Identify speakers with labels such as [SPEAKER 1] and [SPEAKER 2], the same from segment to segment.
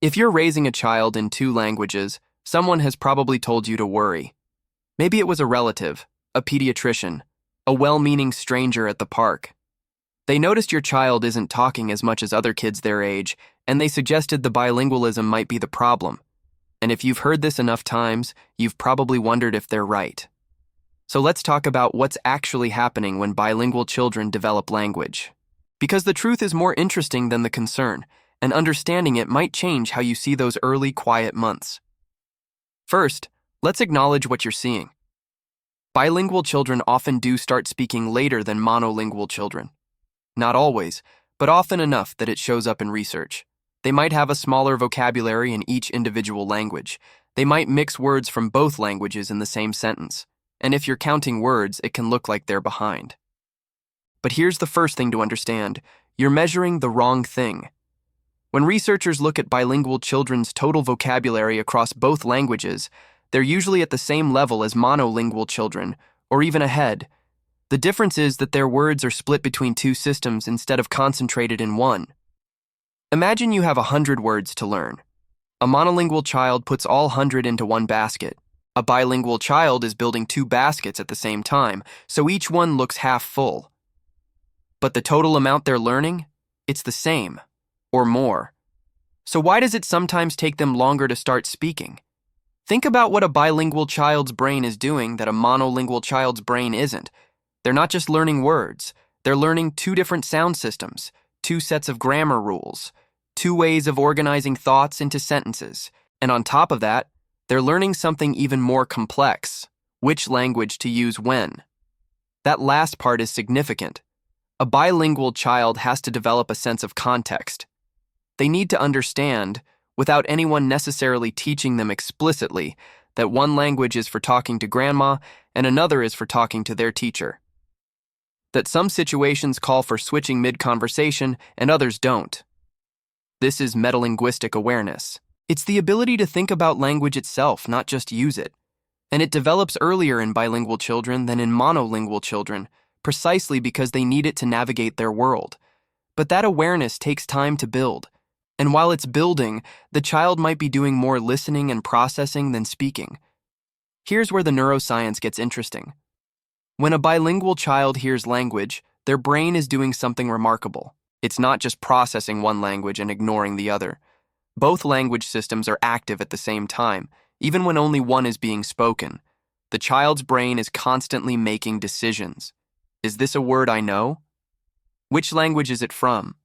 [SPEAKER 1] If you're raising a child in two languages, someone has probably told you to worry. Maybe it was a relative, a pediatrician, a well-meaning stranger at the park. They noticed your child isn't talking as much as other kids their age, and they suggested the bilingualism might be the problem. And if you've heard this enough times, you've probably wondered if they're right. So let's talk about what's actually happening when bilingual children develop language. Because the truth is more interesting than the concern, and understanding it might change how you see those early, quiet months. First, let's acknowledge what you're seeing. Bilingual children often do start speaking later than monolingual children. Not always, but often enough that it shows up in research. They might have a smaller vocabulary in each individual language. They might mix words from both languages in the same sentence. And if you're counting words, it can look like they're behind. But here's the first thing to understand. You're measuring the wrong thing. When researchers look at bilingual children's total vocabulary across both languages, they're usually at the same level as monolingual children, or even ahead. The difference is that their words are split between two systems instead of concentrated in one. Imagine you have 100 words to learn. A monolingual child puts all 100 into one basket. A bilingual child is building two baskets at the same time, so each one looks half full. But the total amount they're learning? It's the same, or more. So why does it sometimes take them longer to start speaking? Think about what a bilingual child's brain is doing that a monolingual child's brain isn't. They're not just learning words, they're learning two different sound systems, two sets of grammar rules, two ways of organizing thoughts into sentences, and on top of that, they're learning something even more complex, which language to use when. That last part is significant. A bilingual child has to develop a sense of context. They need to understand, without anyone necessarily teaching them explicitly, that one language is for talking to grandma and another is for talking to their teacher. That some situations call for switching mid-conversation and others don't. This is metalinguistic awareness. It's the ability to think about language itself, not just use it. And it develops earlier in bilingual children than in monolingual children, precisely because they need it to navigate their world. But that awareness takes time to build. And while it's building, the child might be doing more listening and processing than speaking. Here's where the neuroscience gets interesting. When a bilingual child hears language, their brain is doing something remarkable. It's not just processing one language and ignoring the other. Both language systems are active at the same time, even when only one is being spoken. The child's brain is constantly making decisions. Is this a word I know? Which language is it from?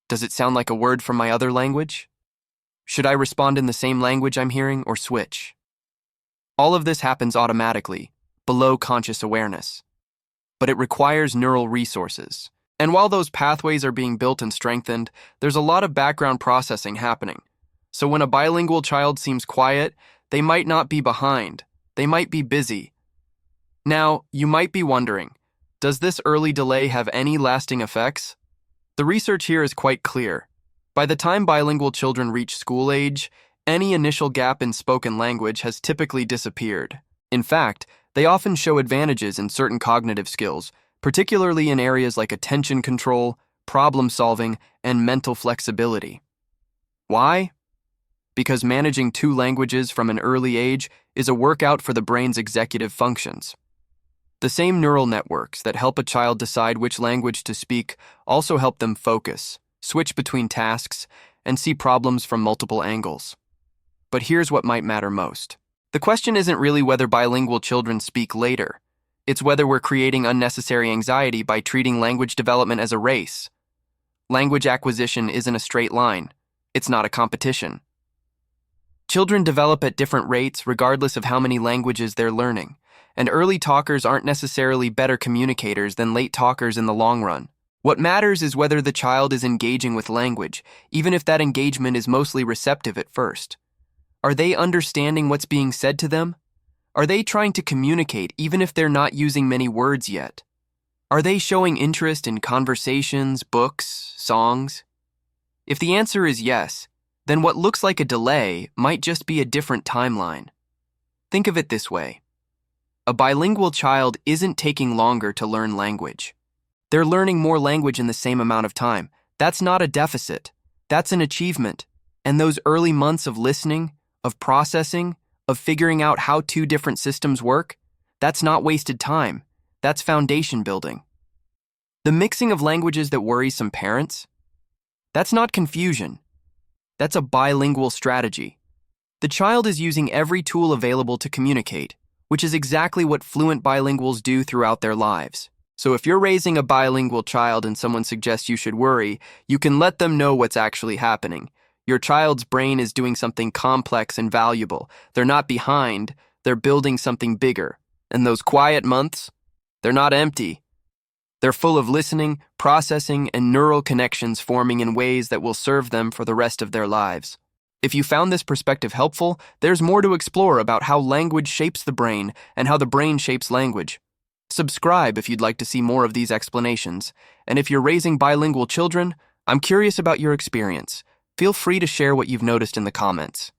[SPEAKER 1] Does it sound like a word from my other language? Should I respond in the same language I'm hearing or switch? All of this happens automatically, below conscious awareness. But it requires neural resources. And while those pathways are being built and strengthened, there's a lot of background processing happening. So when a bilingual child seems quiet, they might not be behind. They might be busy. Now, you might be wondering, does this early delay have any lasting effects? The research here is quite clear. By the time bilingual children reach school age, any initial gap in spoken language has typically disappeared. In fact, they often show advantages in certain cognitive skills, particularly in areas like attention control, problem solving, and mental flexibility. Why? Because managing two languages from an early age is a workout for the brain's executive functions. The same neural networks that help a child decide which language to speak also help them focus, switch between tasks, and see problems from multiple angles. But here's what might matter most. The question isn't really whether bilingual children speak later. It's whether we're creating unnecessary anxiety by treating language development as a race. Language acquisition isn't a straight line. It's not a competition. Children develop at different rates regardless of how many languages they're learning, and early talkers aren't necessarily better communicators than late talkers in the long run. What matters is whether the child is engaging with language, even if that engagement is mostly receptive at first. Are they understanding what's being said to them? Are they trying to communicate even if they're not using many words yet? Are they showing interest in conversations, books, songs? If the answer is yes, then what looks like a delay might just be a different timeline. Think of it this way. A bilingual child isn't taking longer to learn language. They're learning more language in the same amount of time. That's not a deficit. That's an achievement. And those early months of listening, of processing, of figuring out how two different systems work, that's not wasted time. That's foundation building. The mixing of languages that worries some parents? That's not confusion. That's a bilingual strategy. The child is using every tool available to communicate, which is exactly what fluent bilinguals do throughout their lives. So if you're raising a bilingual child and someone suggests you should worry, you can let them know what's actually happening. Your child's brain is doing something complex and valuable. They're not behind, they're building something bigger. And those quiet months, they're not empty. They're full of listening, processing, and neural connections forming in ways that will serve them for the rest of their lives. If you found this perspective helpful, there's more to explore about how language shapes the brain and how the brain shapes language. Subscribe if you'd like to see more of these explanations. And if you're raising bilingual children, I'm curious about your experience. Feel free to share what you've noticed in the comments.